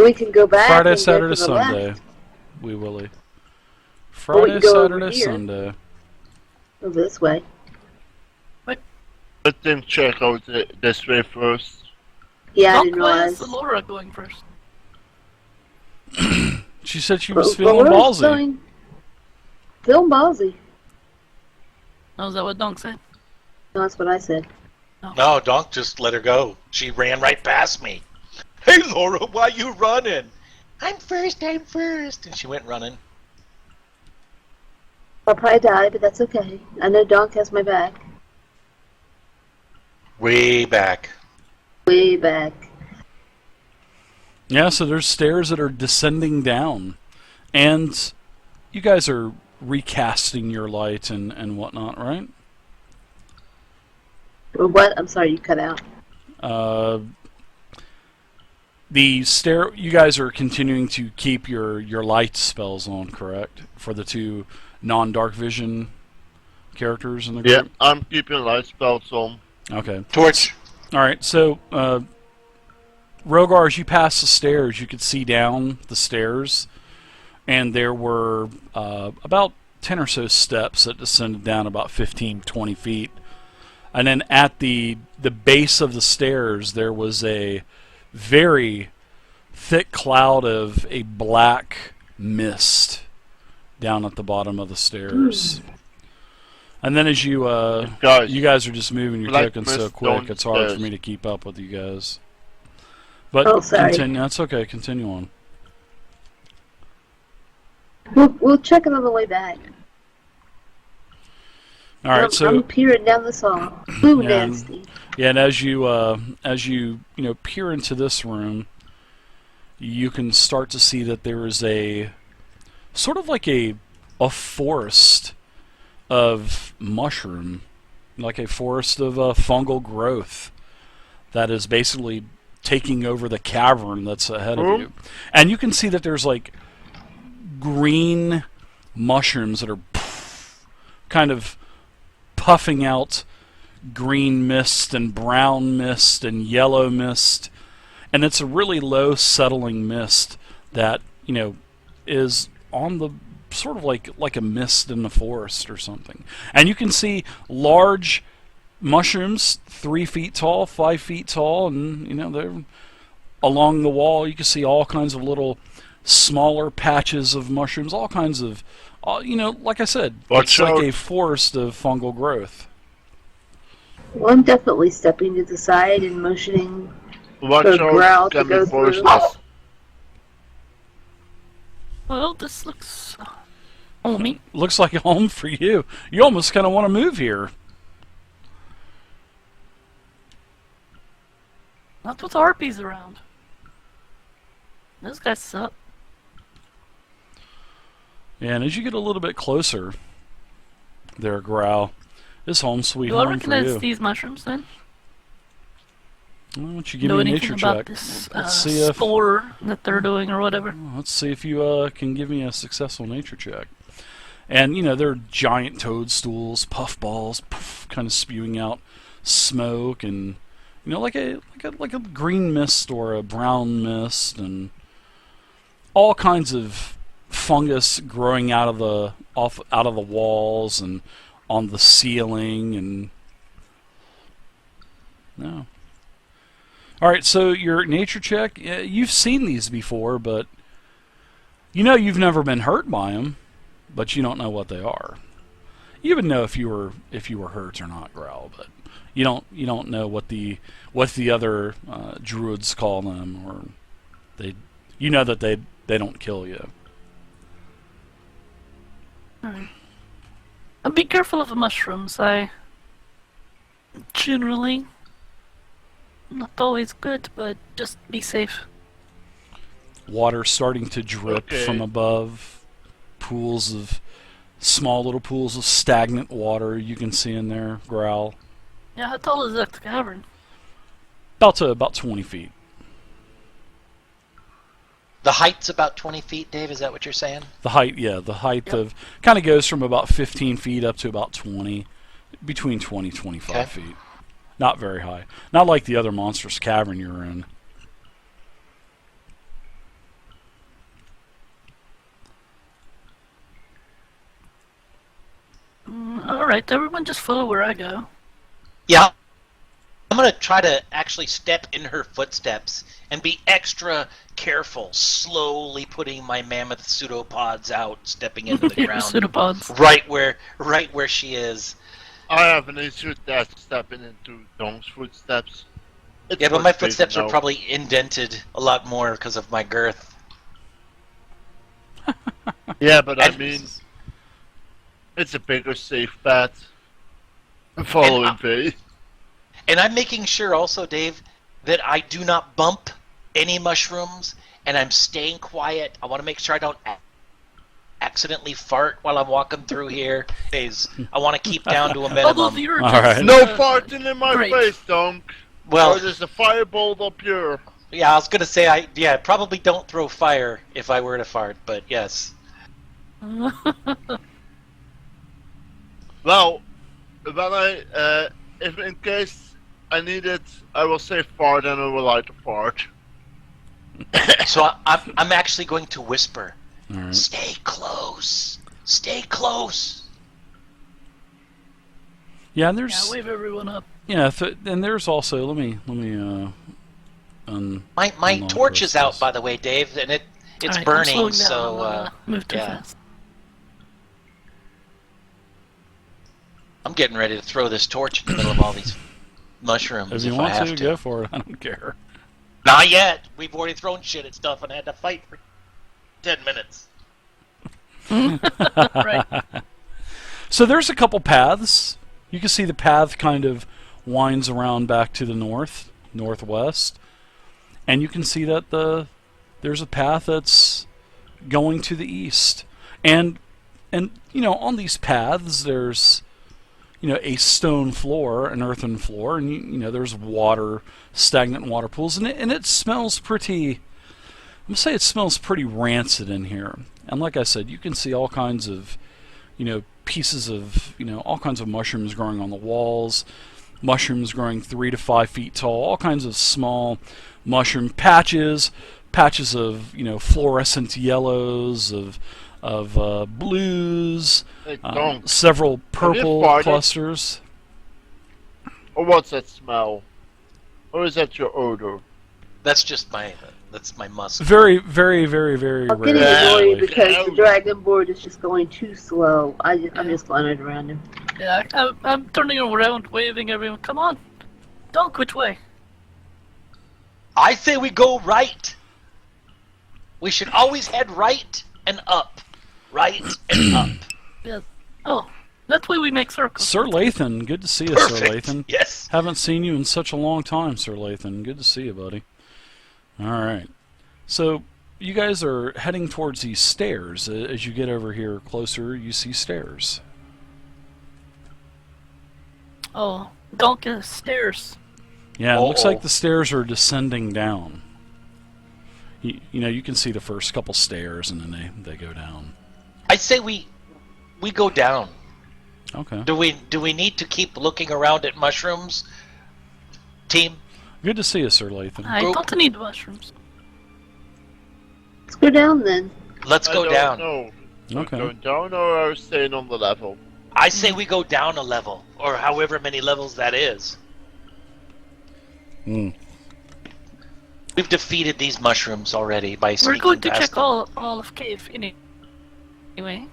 We can go back Friday, and Saturday, go to the Sunday. left. We willie. Or we Friday, can go over Saturday, here. Sunday. Go this way. Let them check out this way first. Yeah, I Doc, didn't why realize. is Laura going first? She said she was But feeling Laura's ballsy. Feeling ballsy. Oh, is that what Donk said? No, that's what I said. No, Donk just let her go. She ran right past me. Hey, Laura, why you running? I'm first, And she went running. I'll probably die, but that's okay. I know Donk has my back. Way back. Way back. Yeah, so there's stairs that are descending down. And you guys are recasting your light and whatnot, right? What? I'm sorry, you cut out. The stair. You guys are continuing to keep your light spells on, correct? For the two non-dark vision characters in the Yeah, group. I'm keeping light spells on. Okay. Torch. All right. So, Rogar, as you pass the stairs, you could see down the stairs, and there were about 10 or so steps that descended down about 15, 20 feet. And then at the base of the stairs, there was a very thick cloud of a black mist down at the bottom of the stairs. And then as you Guys, you guys are just moving your black tokens so mist quick, it's hard for downstairs. me to keep up with you guys. But Oh, sorry. continue. That's okay. Continue on. We'll check it on the way back. All right. So I'm peering down this hall. Ooh, Yeah, nasty. yeah, and as you peer into this room, you can start to see that there is a sort of like a forest of mushroom, like a forest of fungal growth that is basically taking over the cavern that's ahead of you. And you can see that there's like green mushrooms that are kind of puffing out green mist and brown mist and yellow mist, and it's a really low settling mist that is on the sort of like a mist in the forest or something. And you can see large mushrooms 3 feet tall, 5 feet tall, and they're along the wall. You can see all kinds of little smaller patches of mushrooms, all kinds of like I said, Watch it's like out. a forest of fungal growth. Well, I'm definitely stepping to the side and motioning Watch for Growl out, to can go be through. forceless. Well, this looks homey. Looks like a home for you. You almost kind of want to move here. Not with harpies around. Those guys suck. And as you get a little bit closer, there, Growl, this home sweet Do I home for recognize you. these mushrooms then? Why don't you give Know me a anything nature about check? this Let's see if spore that they're doing or whatever? let's see if you can give me a successful nature check. And they're giant toadstools, puffballs, kind of spewing out smoke, and like a green mist or a brown mist, and all kinds of fungus growing out of the walls and on the ceiling, and no. All right, so your nature check, you've seen these before, but you've never been hurt by them, but you don't know what they are. You would know if you were hurt or not, Growl, but you don't know what the other druids call them, or that they don't kill you. Alright. Be careful of the mushrooms. I generally not always good, but just be safe. Water starting to drip Okay. from above. Small little pools of stagnant water you can see in there, Growl. Yeah, how tall is that cavern? About 20 feet. The height's about 20 feet, Dave. Is that what you're saying? The height Yep. of kind of goes from about 15 feet up to about 20, between 20 and 25 Okay. feet. Not very high. Not like the other monstrous cavern you're in. Alright, everyone just follow where I go. Yeah, I'm gonna try to actually step in her footsteps and be extra careful, slowly putting my mammoth pseudopods out, stepping into the ground. Pseudopods. Right where she is. I have an issue with that stepping into Dong's footsteps. It's Yeah, but much my bigger footsteps are now. probably indented a lot more because of my girth. Yeah, but I And- mean, it's a bigger safe bet. Following me. And I'm making sure also, Dave, that I do not bump any mushrooms, and I'm staying quiet. I want to make sure I don't accidentally fart while I'm walking through here. I want to keep down to a Although minimum. the urge Alright. is, No farting in my great. face, Dong. Well, Or there's a firebolt up here. yeah, I was gonna say probably don't throw fire if I were to fart, but yes. Well, when I, if in case I need it, I will say fart and I will light a fart. So I'm actually going to whisper. Alright. Stay close. Stay close. Yeah, and yeah, there's wave everyone up. and there's also let me My unlock torch this is out, list. by the way, Dave, and it's Alright, I'm burning. slowing down. So move too yeah. fast. I'm getting ready to throw this torch in the middle of all these mushrooms if you I want have to, to. go for it. I don't care. Not yet. We've already thrown shit at stuff and had to fight for 10 minutes. Right. So there's a couple paths. You can see the path kind of winds around back to the northwest, and you can see that there's a path that's going to the east, and on these paths there's a stone floor, an earthen floor, and there's water, stagnant water pools, and it smells pretty. I'm gonna say it smells pretty rancid in here. And like I said, you can see all kinds of pieces of all kinds of mushrooms growing on the walls, mushrooms growing 3 to 5 feet tall, all kinds of small mushroom patches of fluorescent yellows, of blues, Hey, Dong. several purple farted? clusters. Or what's that smell? Or is that your odor? That's just my musk. Very, very, very, very I'm getting rarely. annoyed because the dragon board is just going too slow. I'm just flying around him. Yeah, I'm turning around, waving everyone. Come on. Don't which way? I say we go right. We should always head right and up. Right and up. Yeah. Oh, that's why we make circles. Sir Lathan, good to see you, Sir Perfect. Lathan. Yes. Haven't seen you in such a long time, Sir Lathan. Good to see you, buddy. Alright. So, you guys are heading towards these stairs. As you get over here closer, you see stairs. Oh, don't get stairs. Yeah, it looks Uh-oh. like the stairs are descending down. You can see the first couple stairs, and then they go down. I say we go down. Okay. Do we need to keep looking around at mushrooms? Team? Good to see you, Sir Lathan. I Group. don't need mushrooms. Let's go down then. Let's go down. No. Okay. Going down or are we staying on the level? I say we go down a level, or however many levels that is. Mm. We've defeated these mushrooms already by We're sneaking going to past check them. all of cave anyway.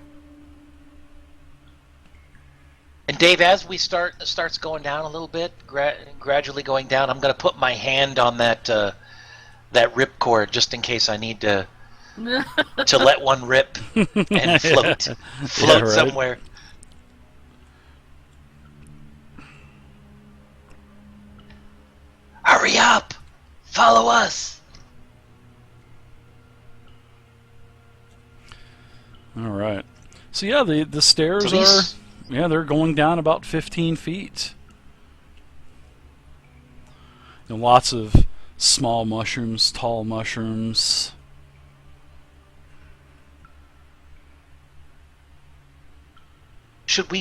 And Dave, as we starts going down a little bit, gradually going down, I'm gonna put my hand on that ripcord just in case I need to let one rip and float right. somewhere. Hurry up! Follow us! Alright. So yeah, the stairs So these- they're going down about 15 feet. And lots of small mushrooms, tall mushrooms. Should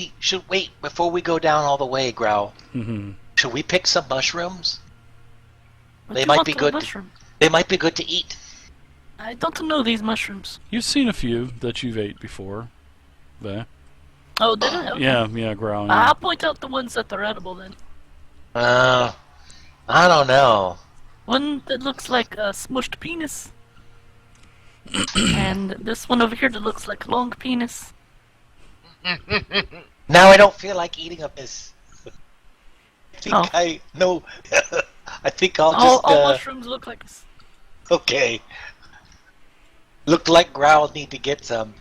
wait before we go down all the way, Growl. Hmm. Should we pick some mushrooms? What They do you might want be for good. mushroom? They might be good to eat. I don't know these mushrooms. You've seen a few that you've ate before, there. Oh, did it? Okay. Yeah, Growl. I'll point out the ones that are edible then. I don't know. One that looks like a smushed penis. And this one over here that looks like a long penis. Now I don't feel like eating up this. I think Oh. no. I think I'll All just. mushrooms look like this. Okay. Look like Growl need to get some.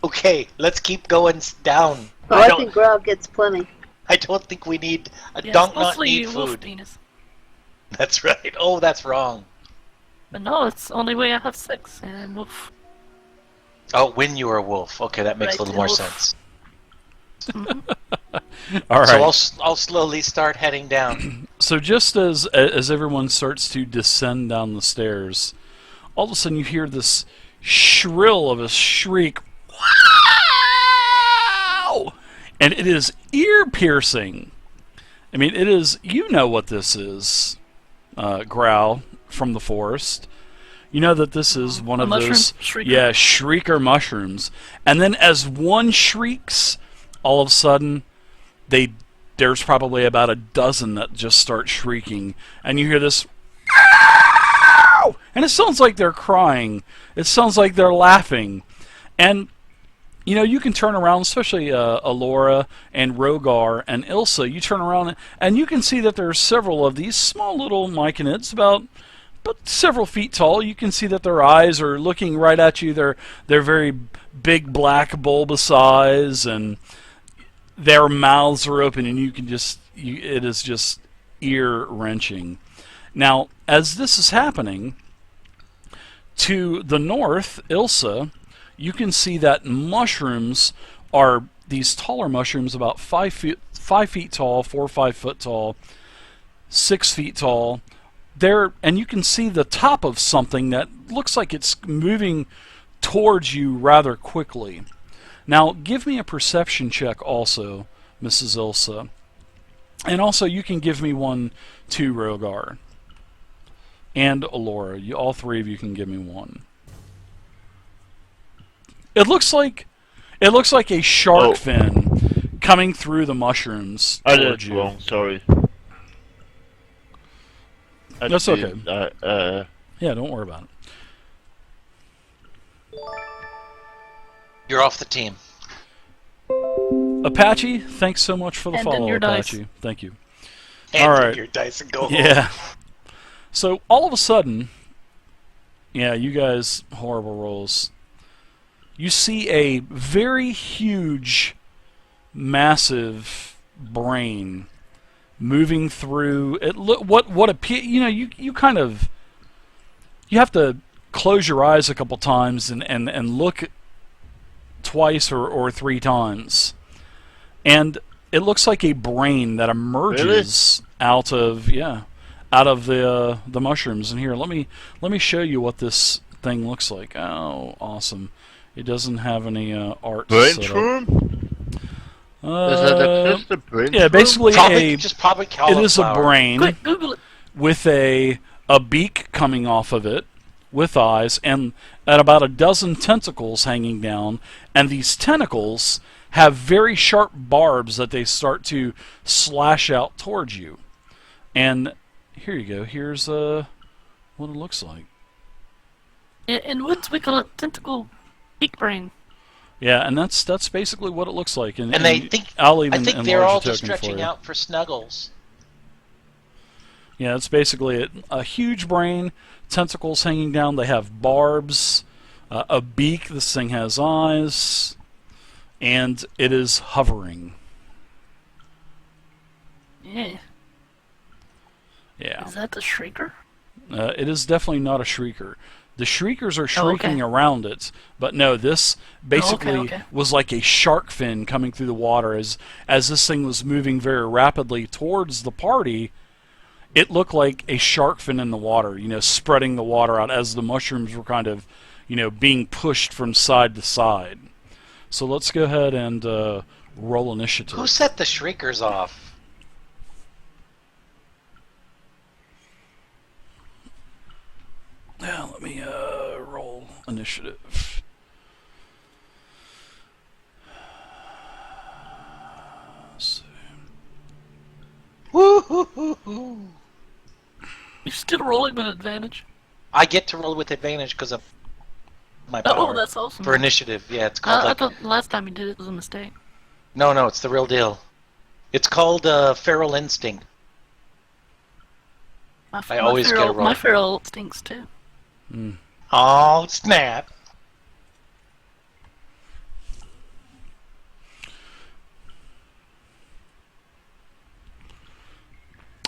Okay, let's keep going down. Oh, I think Growl gets plenty. I don't think we need a Yeah, donk it's not mostly need wolf food. penis. That's right. Oh, that's wrong. But no, it's the only way I have sex. And wolf. Oh, when you were a wolf. Okay, that makes Right, a little more wolf. sense. All right. So I'll slowly start heading down. So just as everyone starts to descend down the stairs, all of a sudden you hear this shrill of a shriek. Wow! And it is ear-piercing. I mean, it is, you know what this is, Growl from the forest. You know that this is one of mushroom those, shrieker. yeah, shrieker mushrooms. And then as one shrieks, all of a sudden, there's probably about a dozen that just start shrieking. And you hear this, "Ow!" And it sounds like they're crying. It sounds like they're laughing. And you know, you can turn around, especially Alora and Rogar and Ilsa. You turn around and you can see that there are several of these small little myconids, about several feet tall. You can see that their eyes are looking right at you. They're very big, black, bulbous eyes, and their mouths are open, and you can just it is just ear wrenching. Now, as this is happening, to the north, Ilsa, you can see that mushrooms are these taller mushrooms, about 5 feet tall, 4 or 5 foot tall, 6 feet tall. And you can see the top of something that looks like it's moving towards you rather quickly. Now, give me a perception check also, Mrs. Ilsa. And also, you can give me one too, Rogar. And Alora. All three of you can give me one. It looks like a shark fin coming through the mushrooms I did towards it you. wrong, sorry. That's okay. okay. Yeah, don't worry about it. You're off the team. Apache, thanks so much for the Hand in follow, your dice. Apache. Thank you. Hand All in right. your dice and go home. Yeah. So all of a sudden, yeah, you guys, horrible rolls. You see a very huge, massive brain moving through. What appear? You know, you kind of, you have to close your eyes a couple times and look twice or 3 times, and it looks like a brain that emerges out of the mushrooms. And here, let me show you what this thing looks like. Oh, awesome! It doesn't have any art. Brain set up. shroom? Does that exist, a brain Yeah, shroom? basically Probably it is a cauliflower. brain Quick, Google it. with a beak coming off of it, with eyes, and at about a dozen tentacles hanging down. And these tentacles have very sharp barbs that they start to slash out towards you. And here you go. Here's what it looks like. In woods, we call it tentacle beak brain. Yeah, and that's basically what it looks like. And And I think I'll even I think enlarge they're all the just token for stretching you. out for snuggles. Yeah, it's basically a huge brain, tentacles hanging down. They have barbs, a beak. This thing has eyes, and it is hovering. Yeah. Yeah, Is that the shrieker? it is definitely not a shrieker. The shriekers are Oh, okay. shrieking around it, but no, this basically okay. was like a shark fin coming through the water. As this thing was moving very rapidly towards the party, it looked like a shark fin in the water, you know, spreading the water out as the mushrooms were kind of, you know, being pushed from side to side. So let's go ahead and roll initiative. Who set the shriekers off? Yeah, let me roll initiative. You're still rolling with advantage. I get to roll with advantage because of my power. Oh, that's awesome. For initiative, yeah, it's called I like... thought last time you did it was a mistake. No, it's the real deal. It's called Feral Instinct. I always get a roll. My feral stinks too. Mm. Oh, snap.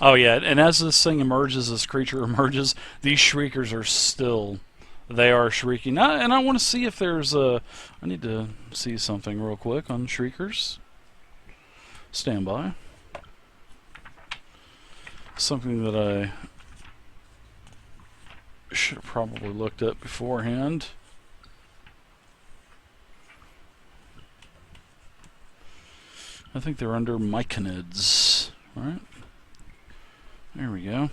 Oh yeah, and as this thing emerges, this creature emerges, these shriekers are still, they are shrieking. And I want to see if there's a, I need to see something real quick on shriekers. Stand by. Something that I should have probably looked up beforehand. I think they're under myconids, right? There we go.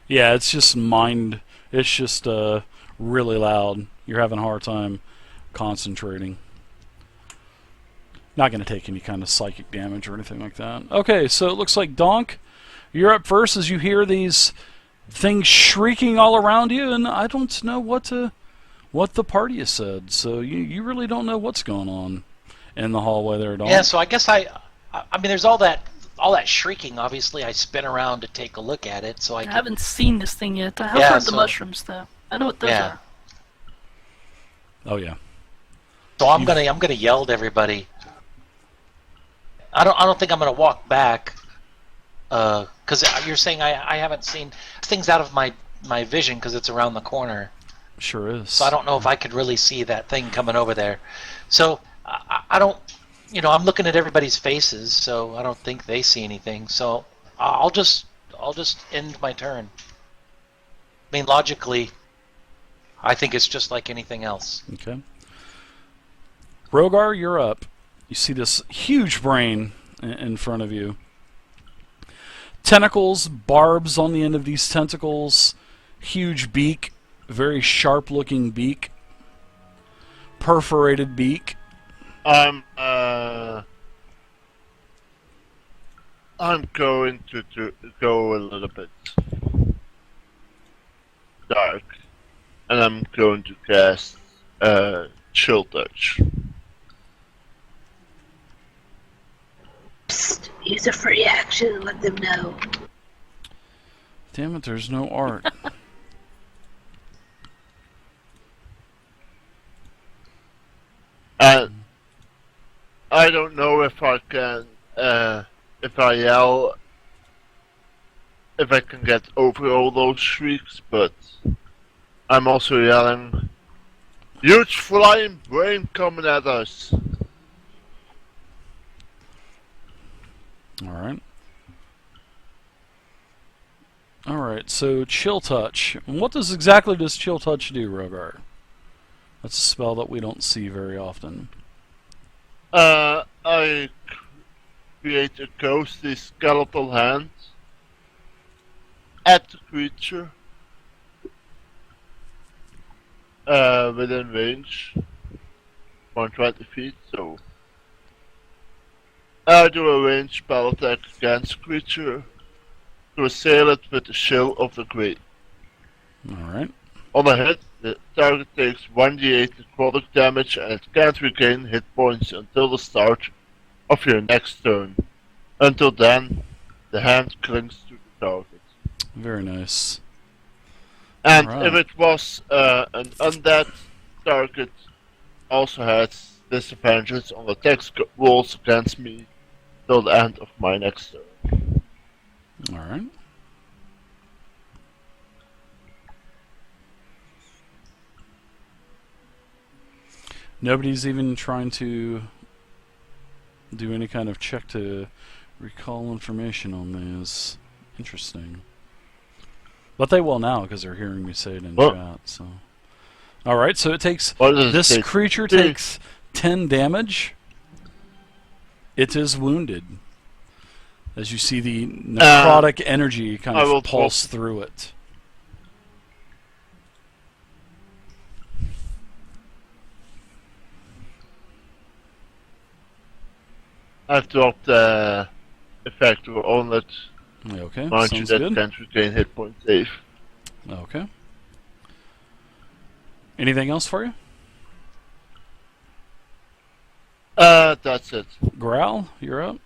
Yeah, it's just it's just really loud. You're having a hard time concentrating. Not going to take any kind of psychic damage or anything like that. Okay, so it looks like Donk, you're up first as you hear these things shrieking all around you, and I don't know what the party has said, so you really don't know what's going on in the hallway there, Donk. Yeah, so I guess I mean, there's all that shrieking. Obviously, I spin around to take a look at it, so I haven't seen this thing yet. I have heard the mushrooms though. I know what those are. Oh yeah. So I'm gonna yell to everybody. I don't think I'm gonna walk back. Because you're saying I haven't seen things out of my vision because it's around the corner. Sure is. So I don't know if I could really see that thing coming over there. So I don't, I'm looking at everybody's faces, so I don't think they see anything. So I'll just end my turn. I mean, logically, I think it's just like anything else. Okay. Rogar, you're up. You see this huge brain in front of you. Tentacles, barbs on the end of these tentacles, huge beak, very sharp-looking beak, perforated beak. I'm going to go a little bit dark, and I'm going to cast Chill Touch. Psst, use a free action and let them know. Damn it, there's no art. And I don't know if I can, if I yell, if I can get over all those shrieks, but I'm also yelling, huge flying brain coming at us. Alright. Alright, so Chill Touch. What exactly does Chill Touch do, Rogar? That's a spell that we don't see very often. I create a ghostly skeletal hand at the creature within range, 120 feet, so I do a ranged spell attack against the creature to assail it with the Chill of the Great. Alright. On a hit, the target takes 1d8 necrotic damage and it can't regain hit points until the start of your next turn. Until then, the hand clings to the target. Very nice. And Alright. if it was an undead target, also has disadvantages on attacks rolls against me till the end of my next turn. Alright. Nobody's even trying to do any kind of check to recall information on these. Interesting. But they will now because they're hearing me say it in chat. So, all right. So it takes this creature takes 10 damage. It is wounded. As you see the necrotic energy kind of pulse through it. I've dropped the effect on it. Okay, Mind you, sounds that good. can't regain hit point save. Okay. Anything else for you? That's it. Growl, you're up.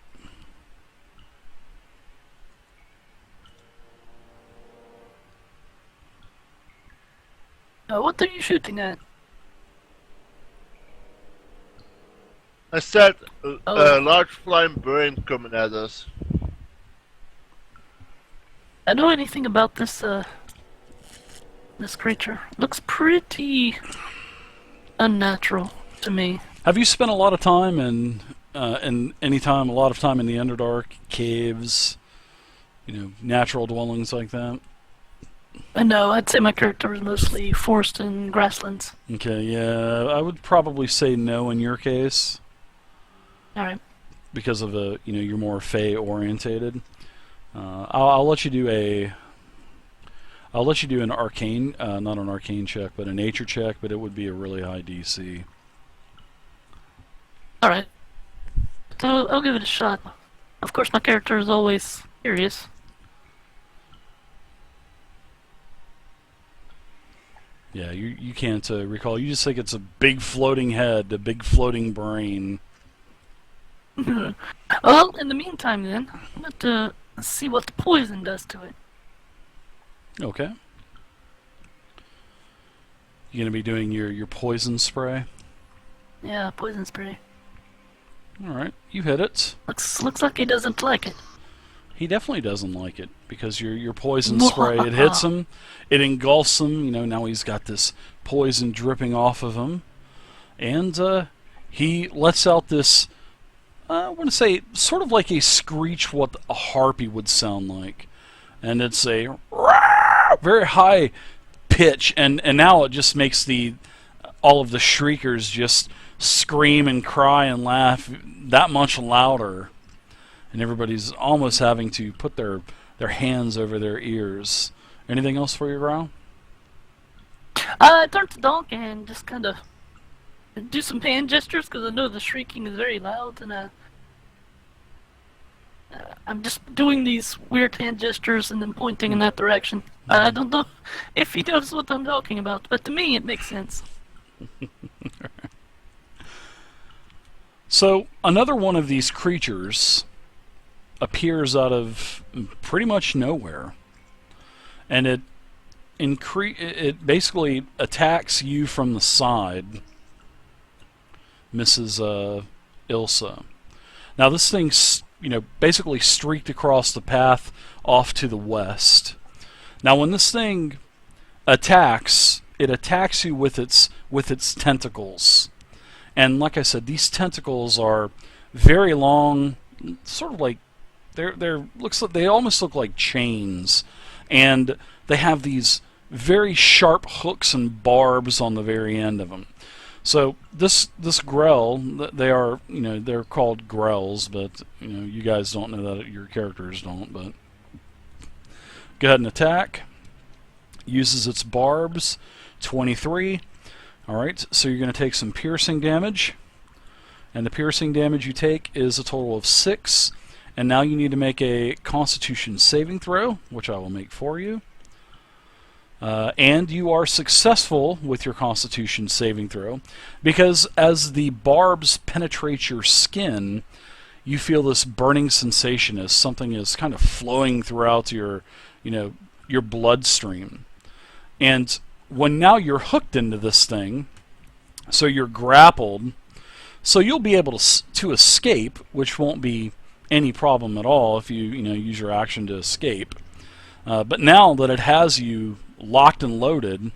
What are you shooting at? I said a Oh. large flying brain coming at us. I know anything about this this creature. Looks pretty unnatural to me. Have you spent a lot of time in a lot of time in the Underdark caves, natural dwellings like that? I know, I'd say my character was mostly forest and grasslands. Okay, yeah, I would probably say no in your case Alright. because of you're more Fey orientated. I'll let you do an arcane, not an arcane check, but a nature check, but it would be a really high DC. Alright. So I'll give it a shot. Of course, my character is always curious. Yeah, you can't recall. You just think it's a big floating head, a big floating brain. Well, in the meantime, then, I'm going to see what the poison does to it. Okay. You gonna be doing your poison spray? Yeah, poison spray. All right, you hit it. Looks like he doesn't like it. He definitely doesn't like it because your poison spray, it hits him, it engulfs him. Now he's got this poison dripping off of him, and he lets out this. I want to say sort of like a screech, what a harpy would sound like, and it's a very high pitch, and now it just makes all of the shriekers just scream and cry and laugh that much louder, and everybody's almost having to put their hands over their ears. Anything else for you, Growl? I turn to Donk and just kind of do some hand gestures because I know the shrieking is very loud, and I'm just doing these weird hand gestures and then pointing in that direction. I don't know if he knows what I'm talking about, but to me it makes sense. So another one of these creatures appears out of pretty much nowhere, and it basically attacks you from the side, Mrs. Ilsa. Now this thing's basically streaked across the path off to the west. Now when this thing attacks, it attacks you with its tentacles. And like I said, these tentacles are very long, sort of like they almost look like chains, and they have these very sharp hooks and barbs on the very end of them. So this grell, they're called grells, but you guys don't know that, your characters don't. But go ahead and attack. Uses its barbs. 23. All right, so you're going to take some piercing damage, and the piercing damage you take is a total of 6. And now you need to make a Constitution saving throw, which I will make for you. And you are successful with your Constitution saving throw, because as the barbs penetrate your skin, you feel this burning sensation as something is kind of flowing throughout your bloodstream. And when now you're hooked into this thing, so you're grappled, so you'll be able to escape, which won't be any problem at all if you use your action to escape. But now that it has you locked and loaded,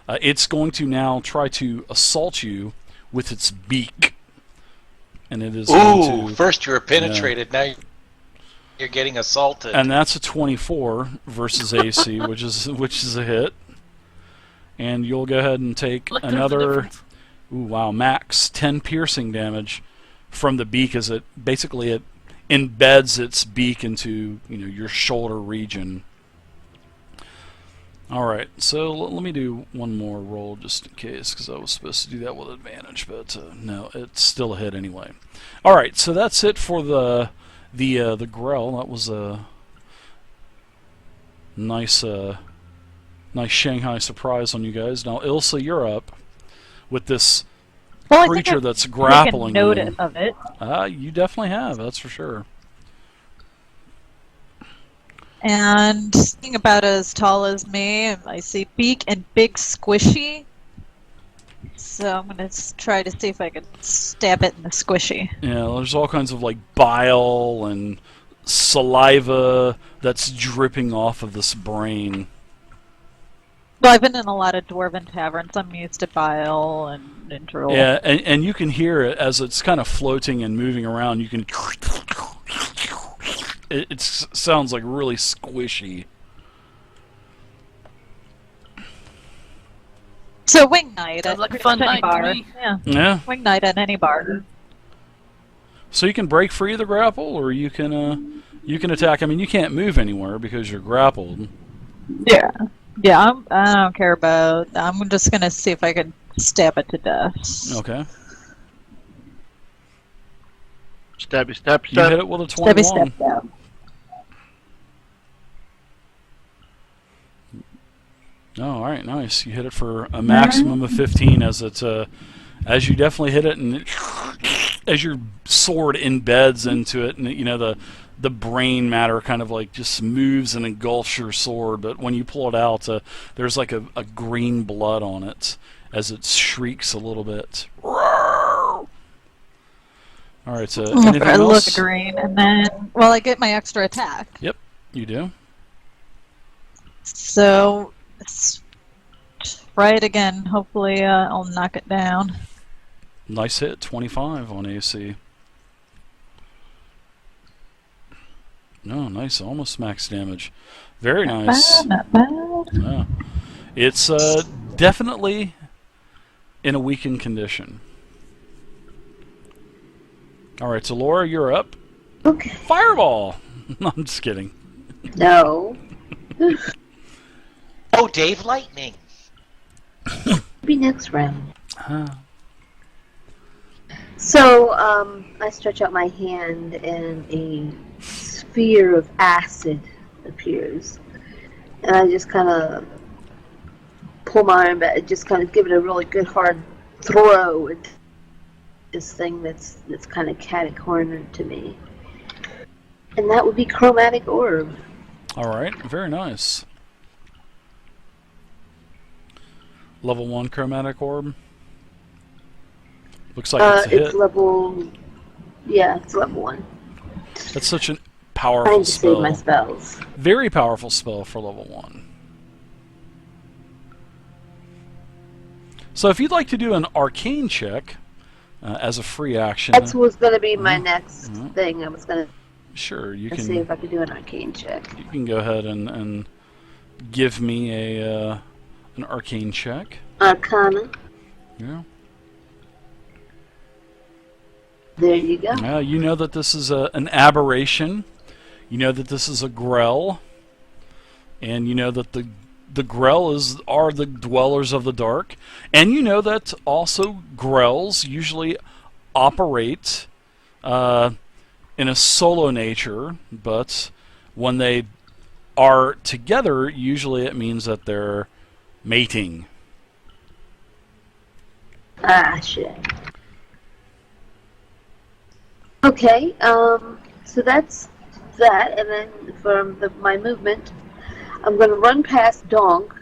it's going to now try to assault you with its beak, and it is going to, first you were penetrated, now you're getting assaulted. and that's a 24 versus AC, which is a hit. And you'll go ahead and take Look, there's a another, difference. max 10 piercing damage from the beak, as it embeds its beak into your shoulder region. Alright, so let me do one more roll just in case, because I was supposed to do that with advantage, but no, it's still a hit anyway. Alright, so that's it for the Grell. That was a nice nice Shanghai surprise on you guys. Now, Ilsa, you're up with this Well, creature that's taken grappling notice you. of it. You definitely have, that's for sure. And being about as tall as me, I see beak and big squishy. So I'm going to try to see if I can stab it in the squishy. Yeah, there's all kinds of like bile and saliva that's dripping off of this brain. Well, I've been in a lot of dwarven taverns. I'm used to bile and drool. Yeah, and you can hear it as it's kind of floating and moving around. You can... It sounds like really squishy. So wing night Sounds at like a fun any night to bar. me. Yeah, Yeah. wing night at any bar. So you can break free of the grapple, or you can attack. I mean, you can't move anywhere because you're grappled. Yeah. Yeah, I don't care about... I'm just going to see if I can stab it to death. Okay. Stabby, stab, You stab. hit it with a 21. Stabby, stab, stab. Oh, all right, nice. You hit it for a maximum of 15 as as you definitely hit it, and as your sword embeds into it, and you know the brain matter kind of like just moves and engulfs your sword. But when you pull it out, there's like a green blood on it as it shrieks a little bit. All right, so anything I look else? green, and then... Well, I get my extra attack. Yep, you do. So... try it again. Hopefully I'll knock it down. Nice hit, 25 on AC. No, nice, almost max damage. Very nice. Not bad. Yeah. It's definitely in a weakened condition. All right, so Laura, you're up. Okay. Fireball. No, I'm just kidding. No. Oh, Dave Lightning. Maybe next round. Huh. So, I stretch out my hand and a sphere of acid appears. And I just kind of pull my arm back, just kind of give it a really good hard throw at this thing that's kind of catty-cornered to me. And that would be Chromatic Orb. All right, very nice. Level 1 Chromatic Orb. Looks like it's a hit. It's level... Yeah, it's level 1. That's such a Trying powerful to save my spell. spells. Very powerful spell for level 1. So if you'd like to do an arcane check as a free action... That was going to be my next thing. I was going to Sure, you see can... if I could do an arcane check. You can go ahead and give me a an arcane check. Arcana. Yeah. There you go. Now you know that this is an aberration. You know that this is a grell, and you know that the grell are the dwellers of the dark, and you know that also grells usually operate in a solo nature, but when they are together, usually it means that they're mating. Ah, shit. Okay, so that's that, and then for my movement, I'm going to run past Donk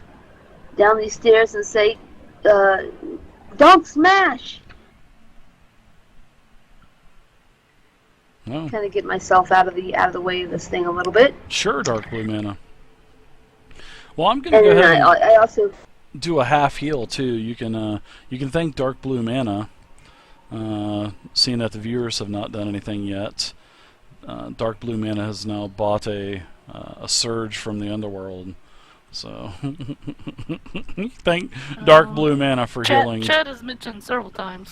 down these stairs and say, Donk smash! Oh, Kind of get myself out of the way of this thing a little bit. sure, Dark Blue Mana. Well, I'm going to And go then ahead and I also... do a half heal too. You can thank Dark Blue Mana. Seeing that the viewers have not done anything yet, Dark Blue Mana has now bought a surge from the underworld. So thank Dark Blue Mana for healing. Chad has mentioned several times.